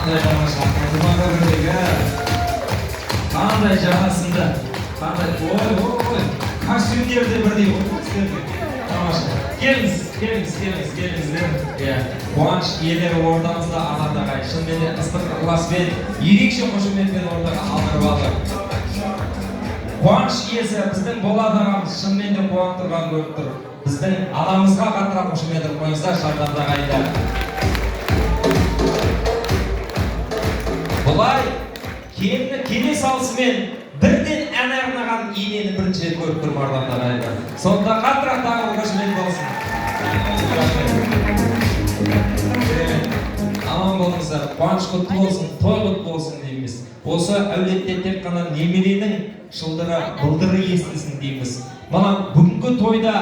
Qanday tomosha, Qurbanqo'rdagi qanday janasында, qanday oy, kostyumlarda birdek o'tiribdi. Tomosha. Kelingizlar. Quvonch ielari o'rtamizda Anardag'ay shunday qiziq ixlosмен, ерекше qo'shimchalar o'rtaga qoldirib oldi. Quvonch iesi bizning bo'ladiganimiz shunday deb quvonib turgan ko'rib tur. Bizning anamizga qattiq qo'shimchalar qo'yingizlar Shardardag'ayda. Бұлай келе салысымен бірден ән арнаған иенені бірінші рет көріп тұрмын Ардардағайда. Сонда қаттырақ тағы қошемет болсын. Аман болыңыздар, қуаныш құтты болсын, той құтты болсын дейміз. Осы әулетте тек қана немеренің шылдыры, бұлдыры естілсін дейміз. Мына бүгінгі тойда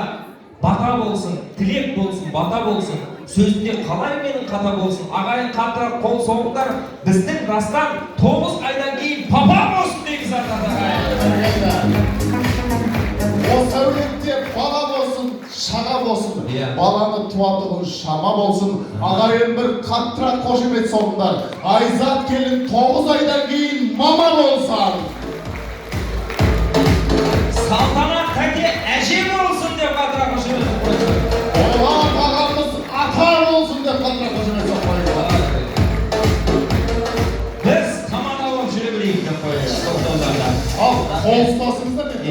бата болсын, тілек болсын, бата болсын. Сөзінде қалай менің қата болсын, ағайын қаттырақ қол соғыңдар, біздің растан 9 айдан кейін папа болсын дейміз Ардардағай. Осы әулетте бала болсын, шаға болсын, баланы туатығын шама болсын, ағайын бір қаттырақ қошемет соғыңдар. Айзат келін 9 айдан кейін мама болсын. Салтанат тәке әже болсын деп қаттырақ қошемет қойсын. Олар ағамыз ата болсын деп қаттырақ қошемет соғыңдар. Біз команда болып жүре білейік деп қойыңыз. Ал, қол ұстасыңыздар деп?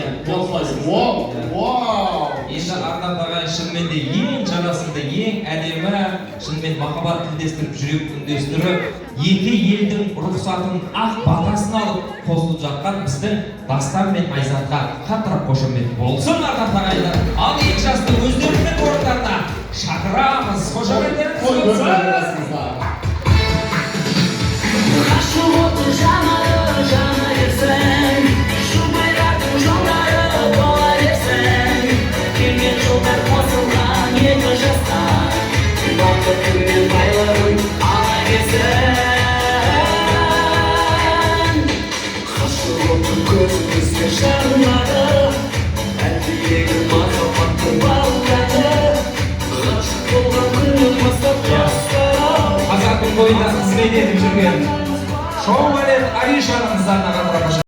Енді Ардардағай шынымен де ең жанасында, ең әдемі, шынымен махаббат тілдестіріп, жүрек үндестіріп, екі елдің рұқсатын ақ батасын алып қосылып жатқан біздің Дастан мен Айзатқа қаттырақ қошемет болсын Ардардағайда. Ал екі жасты өздерінің орындарына шақырамыз. Қошеметтеріңіз болсын. Жана ерсен, шу байрақтың жолдары бола берсен. Келген жылдар қосылған екі жастар, бақыт күнмен байлығын ала берсен. Ғашық оттың көзімізге жарылмады, әлдилеген махаббаттың балдады. Ғашық болған күннен бастап жастар. Қазақтың бойында қызмет етіп жүрген шоу балет Аришаның қыздарына қаттырақ